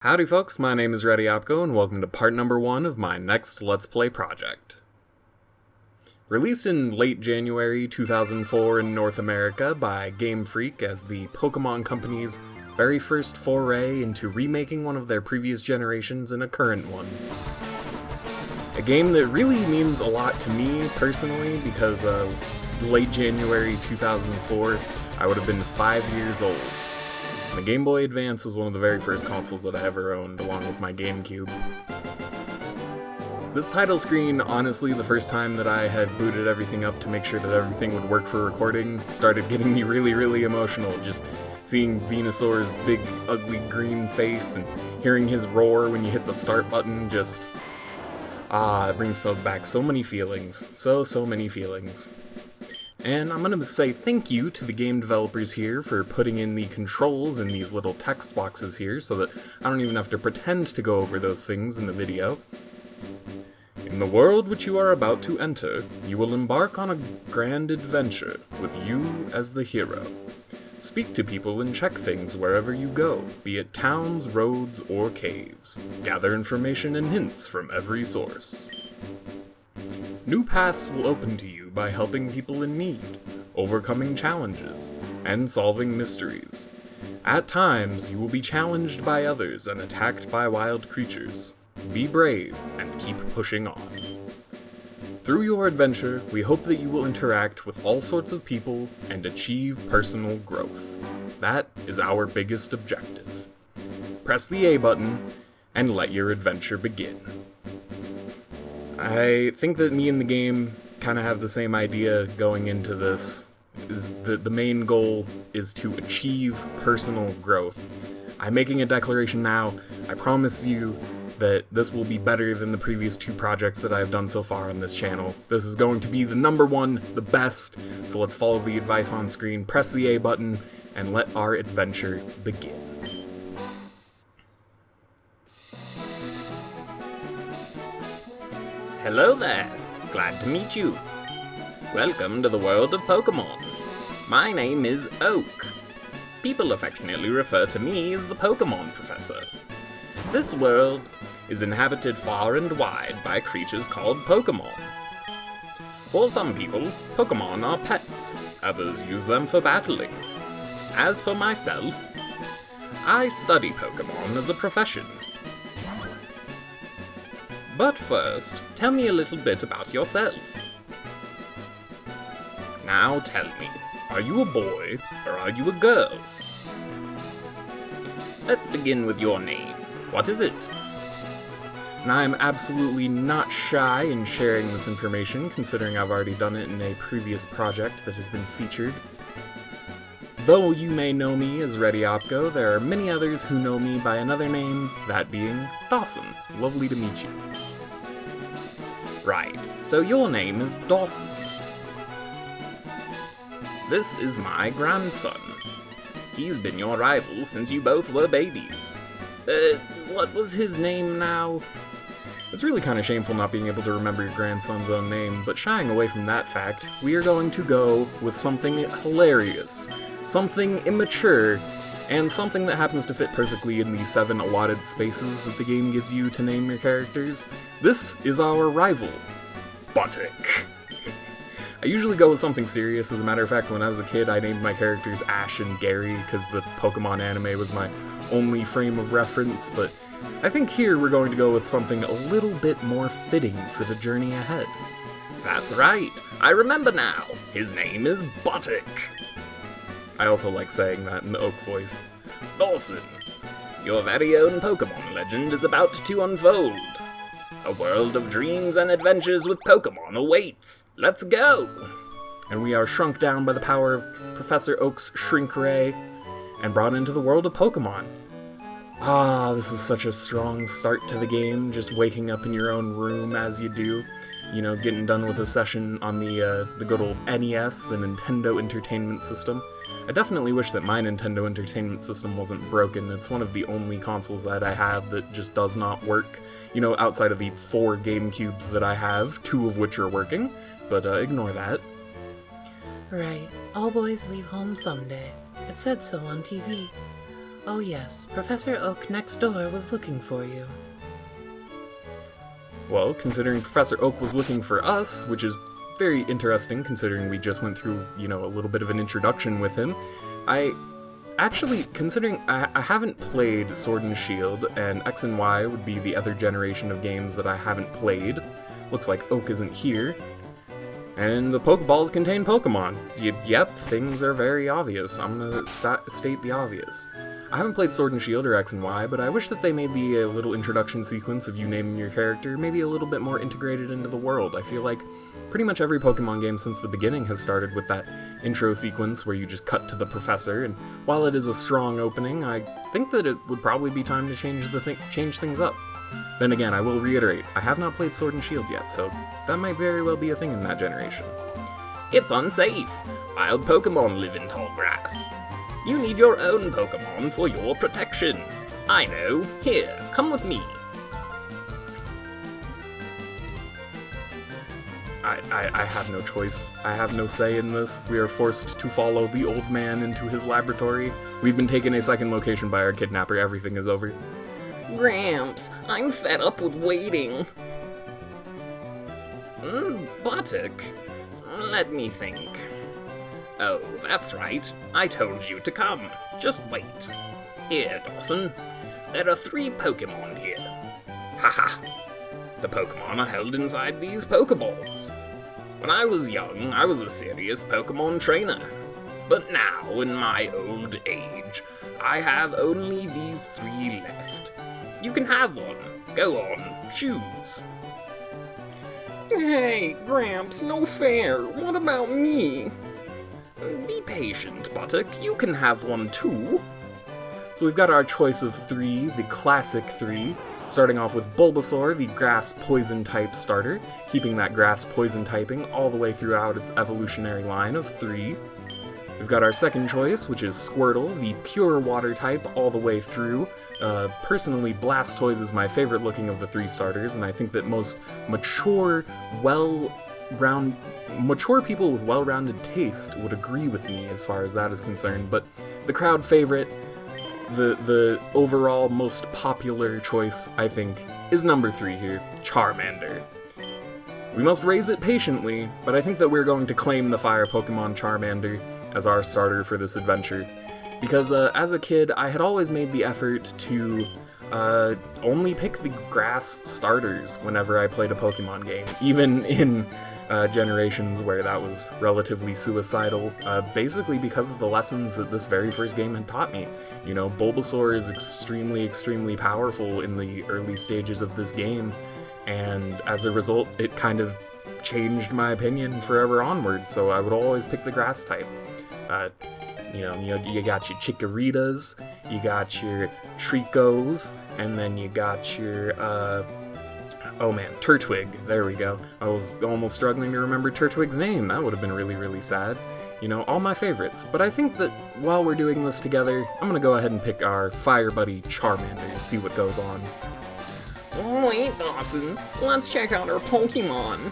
Howdy folks, my name is ReadyOpco and welcome to part number 1 of my next Let's Play project. Released in late January 2004 in North America by Game Freak as the Pokemon Company's very first foray into remaking one of their previous generations in a current one. A game that really means a lot to me personally because late January 2004 I would have been 5 years old. The Game Boy Advance was one of the very first consoles that I ever owned, along with my GameCube. This title screen, honestly, the first time that I had booted everything up to make sure that everything would work for recording, started getting me really emotional. Just seeing Venusaur's big, ugly green face and hearing his roar when you hit the start button, just... it brings back so many feelings. So many feelings. And I'm going to say thank you to the game developers here for putting in the controls in these little text boxes here so that I don't even have to pretend to go over those things in the video. In the world which you are about to enter, you will embark on a grand adventure with you as the hero. Speak to people and check things wherever you go, be it towns, roads, or caves. Gather information and hints from every source. New paths will open to you by helping people in need, overcoming challenges, and solving mysteries. At times, you will be challenged by others and attacked by wild creatures. Be brave and keep pushing on. Through your adventure, we hope that you will interact with all sorts of people and achieve personal growth. That is our biggest objective. Press the A button and let your adventure begin. I think that me and the game kind of have the same idea going into this. Is the main goal is to achieve personal growth. I'm making a declaration now. I promise you that this will be better than the previous 2 projects that I've done so far on this channel. This is going to be the number 1, the best, so let's follow the advice on screen, press the A button, and let our adventure begin. Hello there, glad to meet you. Welcome to the world of Pokemon. My name is Oak. People affectionately refer to me as the Pokemon Professor. This world is inhabited far and wide by creatures called Pokemon. For some people, Pokemon are pets, others use them for battling. As for myself, I study Pokemon as a profession. But first, tell me a little bit about yourself. Now tell me, are you a boy or are you a girl? Let's begin with your name. What is it? And I'm absolutely not shy in sharing this information, considering I've already done it in a previous project that has been featured. Though you may know me as ReadyOpco, there are many others who know me by another name, that being Dawson. Lovely to meet you. Right, so your name is Dawson. This is my grandson. He's been your rival since you both were babies. What was his name now? It's really kind of shameful not being able to remember your grandson's own name, but shying away from that fact, we are going to go with something hilarious, something immature, and something that happens to fit perfectly in the 7 allotted spaces that the game gives you to name your characters. This is our rival, Buttock. I usually go with something serious. As a matter of fact, when I was a kid, I named my characters Ash and Gary because the Pokemon anime was my only frame of reference, but I think here we're going to go with something a little bit more fitting for the journey ahead. That's right, I remember now. His name is Buttock. I also like saying that in the Oak voice. Dawson, your very own Pokemon legend is about to unfold. A world of dreams and adventures with Pokemon awaits. Let's go! And we are shrunk down by the power of Professor Oak's shrink ray and brought into the world of Pokemon. This is such a strong start to the game, just waking up in your own room as you do. You know, getting done with a session on the good old NES, the Nintendo Entertainment System. I definitely wish that my Nintendo Entertainment System wasn't broken. It's one of the only consoles that I have that just does not work. You know, outside of the 4 GameCubes that I have, 2 of which are working, but ignore that. Right, all boys leave home someday. It said so on TV. Oh yes, Professor Oak next door was looking for you. Well, considering Professor Oak was looking for us, which is very interesting considering we just went through, a little bit of an introduction with him, considering I haven't played Sword and Shield, and X and Y would be the other generation of games that I haven't played. Looks like Oak isn't here. And the Pokeballs contain Pokemon. Yep, things are very obvious. I'm gonna state the obvious. I haven't played Sword and Shield or X and Y, but I wish that they made a little introduction sequence of you naming your character maybe a little bit more integrated into the world. I feel like pretty much every Pokemon game since the beginning has started with that intro sequence where you just cut to the professor, and while it is a strong opening, I think that it would probably be time to change things up. Then again, I will reiterate, I have not played Sword and Shield yet, so that might very well be a thing in that generation. It's unsafe. Wild Pokemon live in tall grass. You need your own Pokemon for your protection. I know. Here, come with me. I have no choice. I have no say in this. We are forced to follow the old man into his laboratory. We've been taken a second location by our kidnapper. Everything is over. Gramps, I'm fed up with waiting. Buttock? Let me think. Oh, that's right. I told you to come. Just wait. Here, Dawson. There are 3 Pokemon here. Haha. The Pokemon are held inside these Pokeballs. When I was young, I was a serious Pokemon trainer. But now, in my old age, I have only these 3 left. You can have one. Go on, choose. Hey, Gramps, no fair. What about me? Be patient, Buttock. You can have one too. So we've got our choice of 3, the classic 3, starting off with Bulbasaur, the grass poison type starter, keeping that grass poison typing all the way throughout its evolutionary line of 3. We've got our second choice, which is Squirtle, the pure water type all the way through. Personally, Blastoise is my favorite looking of the 3 starters, and I think that most mature people with well-rounded taste would agree with me as far as that is concerned. But the crowd favorite, the overall most popular choice, I think, is number 3 here, Charmander. We must raise it patiently, but I think that we're going to claim the fire Pokemon Charmander as our starter for this adventure, because as a kid, I had always made the effort to only pick the grass starters whenever I played a Pokemon game, even in generations where that was relatively suicidal, basically because of the lessons that this very first game had taught me. Bulbasaur is extremely, extremely powerful in the early stages of this game, and as a result, it kind of changed my opinion forever onward, so I would always pick the grass type. You got your Chikoritas, you got your Tricos, and then you got your, Turtwig. There we go. I was almost struggling to remember Turtwig's name. That would have been really, really sad. All my favorites. But I think that while we're doing this together, I'm gonna go ahead and pick our fire buddy Charmander to see what goes on. Wait, Dawson. Let's check out our Pokemon.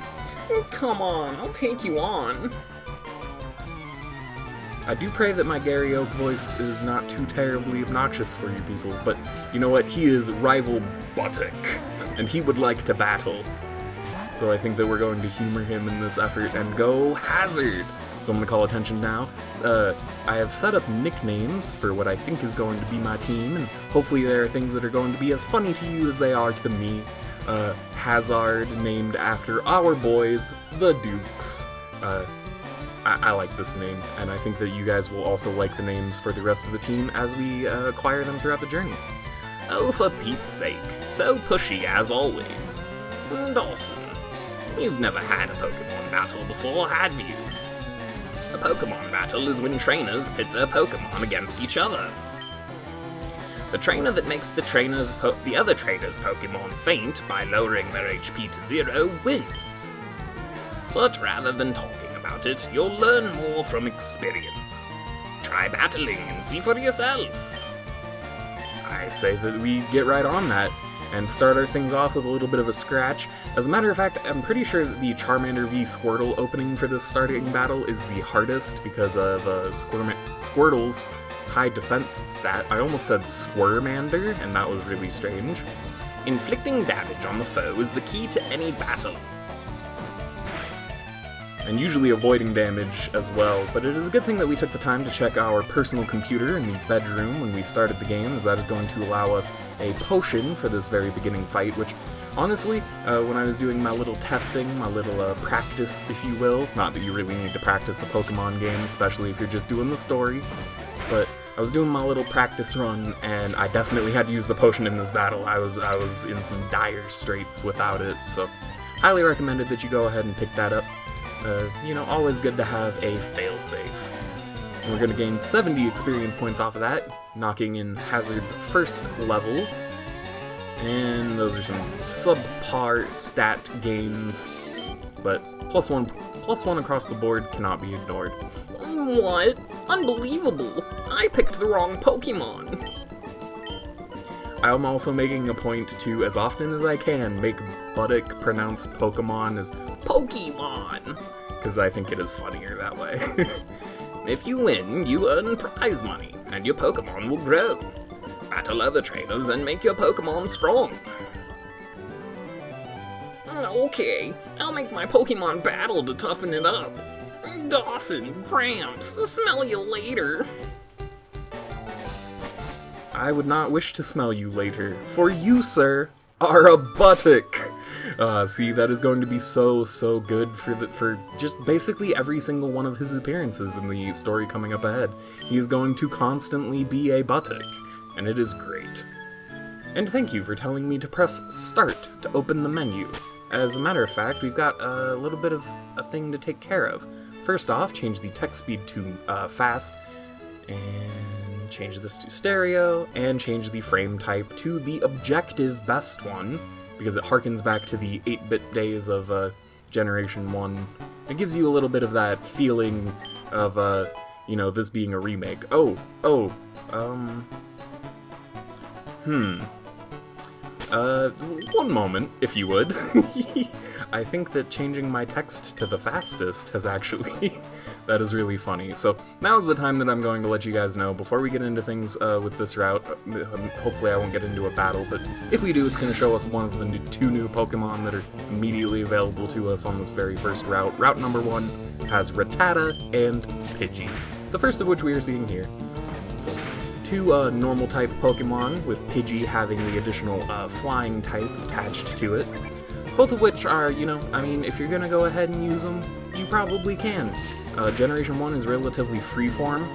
Come on, I'll take you on. I do pray that my Gary Oak voice is not too terribly obnoxious for you people, but you know what? He is rival Buttock, and he would like to battle. So I think that we're going to humor him in this effort and go Hazzard. So I'm going to call attention now. I have set up nicknames for what I think is going to be my team, and hopefully there are things that are going to be as funny to you as they are to me. Hazzard, named after our boys, the Dukes. I like this name, and I think that you guys will also like the names for the rest of the team as we acquire them throughout the journey. Oh, for Pete's sake, so pushy as always. Dawson, you've never had a Pokemon battle before, have you? A Pokemon battle is when trainers pit their Pokemon against each other. The trainer that makes the other trainer's Pokemon faint by lowering their HP to 0 wins. But rather than talking about it, you'll learn more from experience. Try battling and see for yourself. I say that we get right on that and start our things off with a little bit of a scratch. As a matter of fact, I'm pretty sure that the Charmander v Squirtle opening for this starting battle is the hardest because of Squirtle's high defense stat. I almost said Squirmander, and that was really strange. Inflicting damage on the foe is the key to any battle. And usually avoiding damage as well, but it is a good thing that we took the time to check our personal computer in the bedroom when we started the game, as that is going to allow us a potion for this very beginning fight, which, honestly, when I was doing my little testing, my little practice, if you will, not that you really need to practice a Pokemon game, especially if you're just doing the story, but I was doing my little practice run, and I definitely had to use the potion in this battle. I was in some dire straits without it, so highly recommended that you go ahead and pick that up. Always good to have a failsafe. And we're going to gain 70 experience points off of that, knocking in Hazzard's first level. And those are some subpar stat gains, but plus one across the board cannot be ignored. What? Unbelievable! I picked the wrong Pokemon! I am also making a point to, as often as I can, make Buttock pronounce Pokemon as Pokemon, because I think it is funnier that way. If you win, you earn prize money, and your Pokemon will grow. Battle other trainers and make your Pokemon strong. Okay, I'll make my Pokemon battle to toughen it up. Dawson, Gramps, smell you later. I would not wish to smell you later, for you, sir, are a Buttock. See, that is going to be so good for just basically every single one of his appearances in the story coming up ahead. He is going to constantly be a Buttock, and it is great. And thank you for telling me to press Start to open the menu. As a matter of fact, we've got a little bit of a thing to take care of. First off, change the text speed to fast, and change this to stereo, and change the frame type to the objective best one, because it harkens back to the 8-bit days of Generation 1. It gives you a little bit of that feeling of, this being a remake. One moment, if you would. I think that changing my text to the fastest has actually... that is really funny. So now's the time that I'm going to let you guys know, before we get into things with this route, hopefully I won't get into a battle, but if we do, it's going to show us one of the two new Pokemon that are immediately available to us on this very first route. Route number 1 has Rattata and Pidgey, the first of which we are seeing here. So, two normal type Pokemon, with Pidgey having the additional flying type attached to it. Both of which are, if you're gonna go ahead and use them, you probably can. Generation 1 is relatively freeform.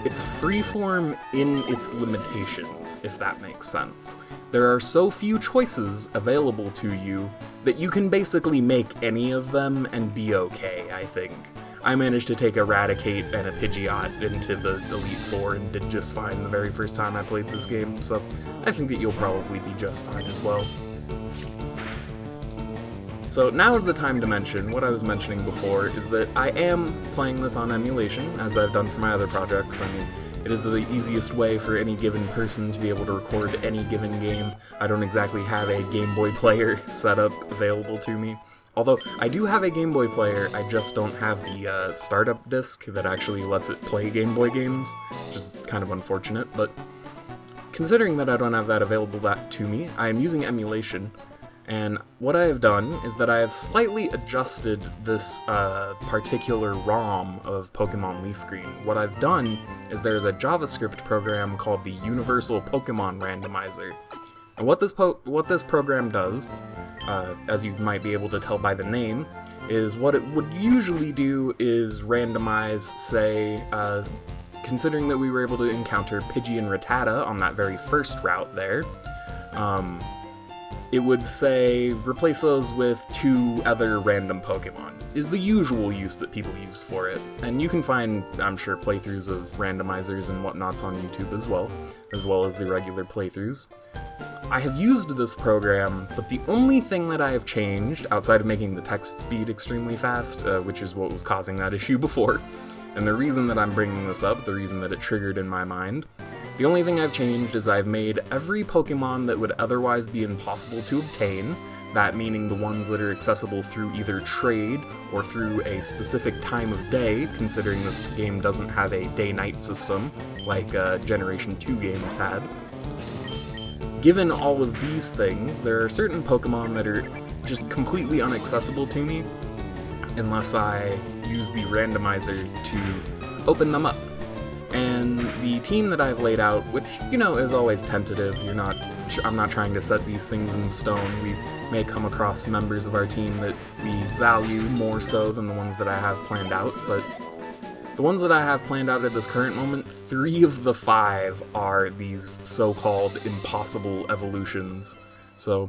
It's freeform in its limitations, if that makes sense. There are so few choices available to you that you can basically make any of them and be okay, I think. I managed to take Eradicate and a Pidgeot into the Elite Four and did just fine the very first time I played this game, so I think that you'll probably be just fine as well. So now is the time to mention what I was mentioning before, is that I am playing this on emulation, as I've done for my other projects. I mean, it is the easiest way for any given person to be able to record any given game. I don't exactly have a Game Boy player setup available to me. Although, I do have a Game Boy player, I just don't have the startup disc that actually lets it play Game Boy games, which is kind of unfortunate, but considering that I don't have that available to me, I am using emulation, and what I have done is that I have slightly adjusted this particular ROM of Pokemon LeafGreen. What I've done is there's a JavaScript program called the Universal Pokemon Randomizer. And what this program does, as you might be able to tell by the name, is what it would usually do is randomize, say, considering that we were able to encounter Pidgey and Rattata on that very first route there, it would say, replace those with 2 other random Pokemon, is the usual use that people use for it. And you can find, I'm sure, playthroughs of randomizers and whatnots on YouTube as well as the regular playthroughs. I have used this program, but the only thing that I have changed, outside of making the text speed extremely fast, which is what was causing that issue before, and the reason that I'm bringing this up, the reason that it triggered in my mind, The only thing I've changed is I've made every Pokemon that would otherwise be impossible to obtain, that meaning the ones that are accessible through either trade or through a specific time of day, considering this game doesn't have a day-night system like Generation 2 games had. Given all of these things, there are certain Pokemon that are just completely inaccessible to me unless I use the randomizer to open them up. And the team that I've laid out, which, you know, is always tentative, I'm not trying to set these things in stone. We may come across members of our team that we value more so than the ones that I have planned out, but the ones that I have planned out at this current moment, 3 of the 5 are these so-called impossible evolutions. So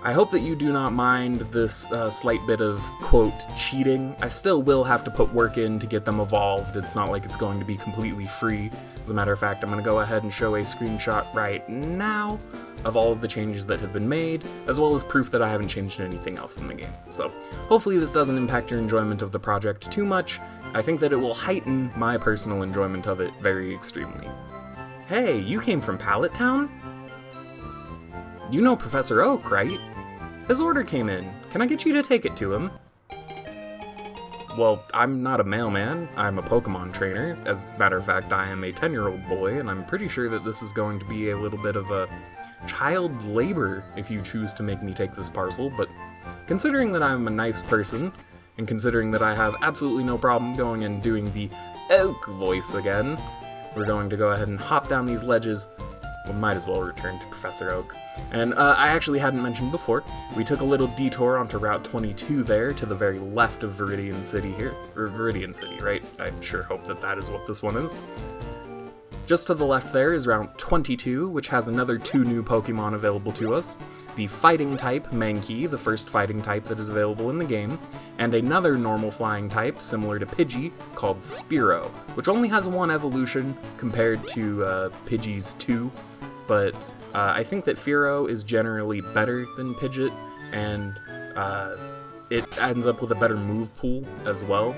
I hope that you do not mind this slight bit of, quote, cheating. I still will have to put work in to get them evolved. It's not like it's going to be completely free. As a matter of fact, I'm going to go ahead and show a screenshot right now of all of the changes that have been made, as well as proof that I haven't changed anything else in the game. So hopefully this doesn't impact your enjoyment of the project too much. I think that it will heighten my personal enjoyment of it very extremely. Hey, you came from Pallet Town? You know Professor Oak, right? His order came in. Can I get you to take it to him? Well, I'm not a mailman. I'm a Pokemon trainer. As a matter of fact, I am a 10-year-old boy, and I'm pretty sure that this is going to be a little bit of a child labor if you choose to make me take this parcel, but considering that I'm a nice person, and considering that I have absolutely no problem going and doing the Oak voice again, we're going to go ahead and hop down these ledges. We might as well return to Professor Oak. And I actually hadn't mentioned before, we took a little detour onto Route 22 there, to the very left of Viridian City here. Or Viridian City, right? I sure hope that that is what this one is. Just to the left there is Route 22, which has another 2 new Pokemon available to us. The fighting type, Mankey, the first fighting type that is available in the game, and another normal flying type, similar to Pidgey, called Spearow, which only has 1 evolution compared to Pidgey's 2, but I think that Fearow is generally better than Pidgeot, and it ends up with a better move pool as well.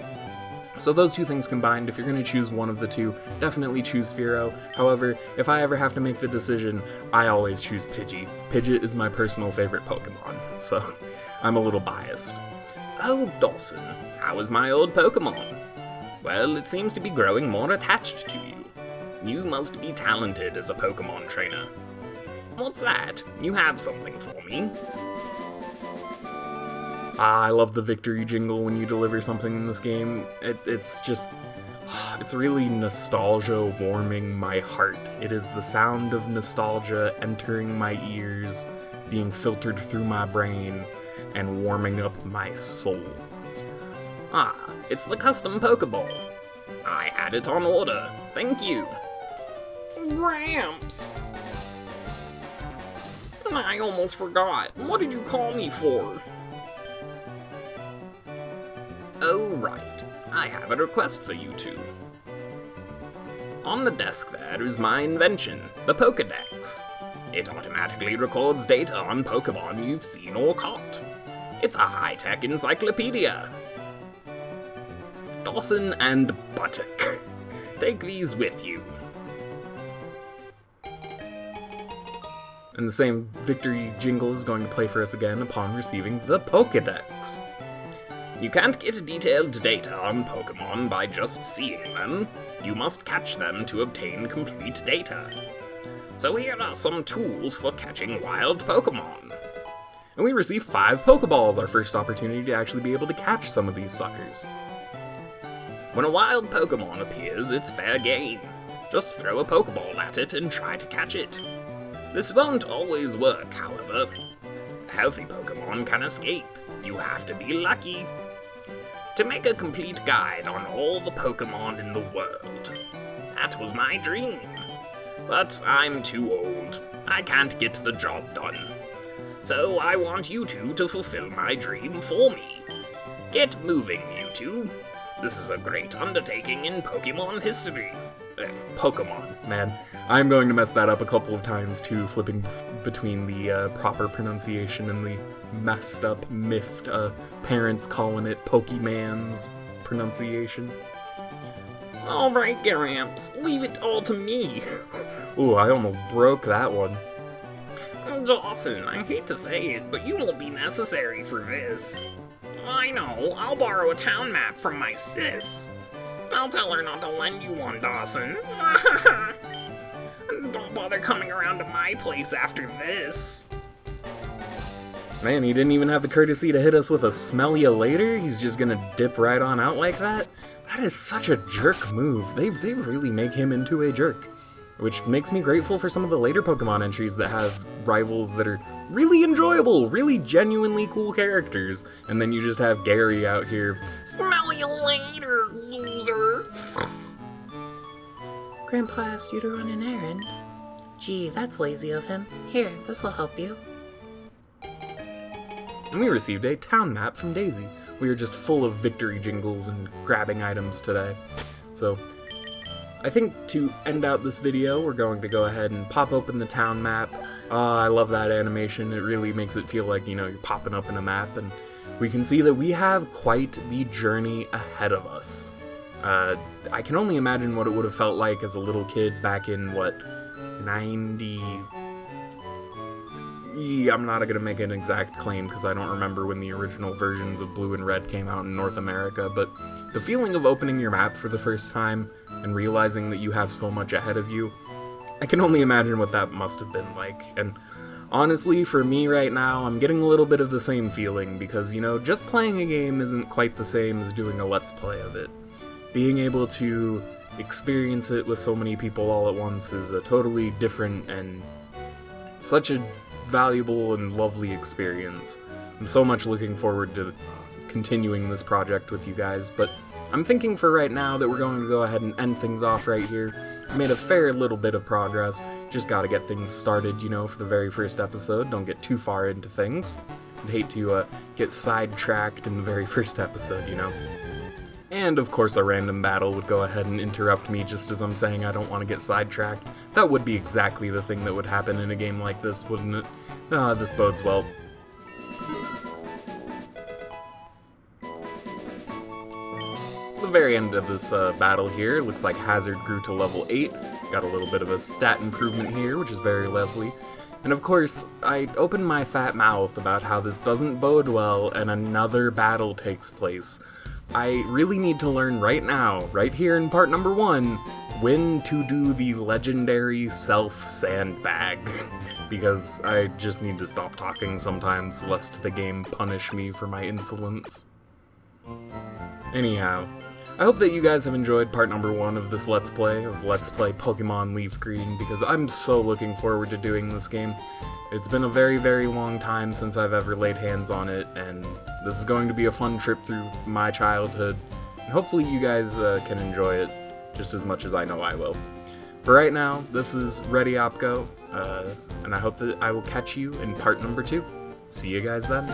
So those 2 things combined, if you're going to choose one of the 2, definitely choose Fearow. However, if I ever have to make the decision, I always choose Pidgey. Pidgeot is my personal favorite Pokemon, so I'm a little biased. Oh, Dawson, how is my old Pokemon? Well, it seems to be growing more attached to you. You must be talented as a Pokemon trainer. What's that? You have something for me? I love the victory jingle when you deliver something in this game. It's really nostalgia warming my heart. It is the sound of nostalgia entering my ears, being filtered through my brain, and warming up my soul. Ah, it's the custom Pokeball. I had it on order. Thank you. Gramps! I almost forgot. What did you call me for? Oh, right. I have a request for you 2. On the desk there is my invention, the Pokédex. It automatically records data on Pokemon you've seen or caught. It's a high-tech encyclopedia. Dawson and Buttock. Take these with you. And the same victory jingle is going to play for us again upon receiving the Pokédex. You can't get detailed data on Pokemon by just seeing them. You must catch them to obtain complete data. So here are some tools for catching wild Pokemon. And we receive 5 Pokeballs, our first opportunity to actually be able to catch some of these suckers. When a wild Pokemon appears, it's fair game. Just throw a Pokeball at it and try to catch it. This won't always work, however. A healthy Pokemon can escape. You have to be lucky. To make a complete guide on all the Pokemon in the world. That was my dream. But I'm too old. I can't get the job done. So I want you 2 to fulfill my dream for me. Get moving, you 2. This is a great undertaking in Pokemon history. Pokemon, man. I'm going to mess that up a couple of times too, flipping between the proper pronunciation and the messed up, miffed parents calling it Pokemon's pronunciation. Alright, Gramps, leave it all to me. Ooh, I almost broke that one. Dawson, I hate to say it, but you won't be necessary for this. I know, I'll borrow a town map from my sis. I'll tell her not to lend you one, Dawson. Don't bother coming around to my place after this. Man, he didn't even have the courtesy to hit us with a smell ya later? He's just gonna dip right on out like that? That is such a jerk move. They really make him into a jerk. Which makes me grateful for some of the later Pokemon entries that have rivals that are really enjoyable, really genuinely cool characters. And then you just have Gary out here, Smell you later, loser. Grandpa asked you to run an errand. Gee, that's lazy of him. Here, this will help you. and we received a town map from Daisy. We are just full of victory jingles and grabbing items today. So, I think to end out this video, we're going to go ahead and pop open the town map. I love that animation. It really makes it feel like, you know, you're popping open a map, and we can see that we have quite the journey ahead of us. I can only imagine what it would have felt like as a little kid back in, what, 90... I'm not going to make an exact claim because I don't remember when the original versions of Blue and Red came out in North America, but the feeling of opening your map for the first time and realizing that you have so much ahead of you, I can only imagine what that must have been like. And honestly, for me right now, I'm getting a little bit of the same feeling because, you know, just playing a game isn't quite the same as doing a Let's Play of it. Being able to experience it with so many people all at once is a totally different and such a valuable and lovely experience. I'm so much looking forward to continuing this project with you guys, but I'm thinking for right now that we're going to go ahead and end things off right here. I made a fair little bit of progress, just gotta get things started, you know, for the very first episode. Don't get too far into things. I'd hate to get sidetracked in the very first episode, you know. And of course a random battle would go ahead and interrupt me just as I'm saying I don't want to get sidetracked. That would be exactly the thing that would happen in a game like this, wouldn't it? This bodes well. The very end of this battle here, looks like Hazzard grew to level 8. Got a little bit of a stat improvement here, which is very lovely. And of course, I opened my fat mouth about how this doesn't bode well and another battle takes place. I really need to learn right now, right here in part number 1, when to do the legendary self-sandbag. Because I just need to stop talking sometimes, lest the game punish me for my insolence. Anyhow, I hope that you guys have enjoyed part number 1 of this Let's Play, of Let's Play Pokemon LeafGreen, because I'm so looking forward to doing this game. It's been a very, very long time since I've ever laid hands on it, and this is going to be a fun trip through my childhood, and hopefully you guys can enjoy it just as much as I know I will. For right now, this is Ready Opco, and I hope that I will catch you in part number 2. See you guys then.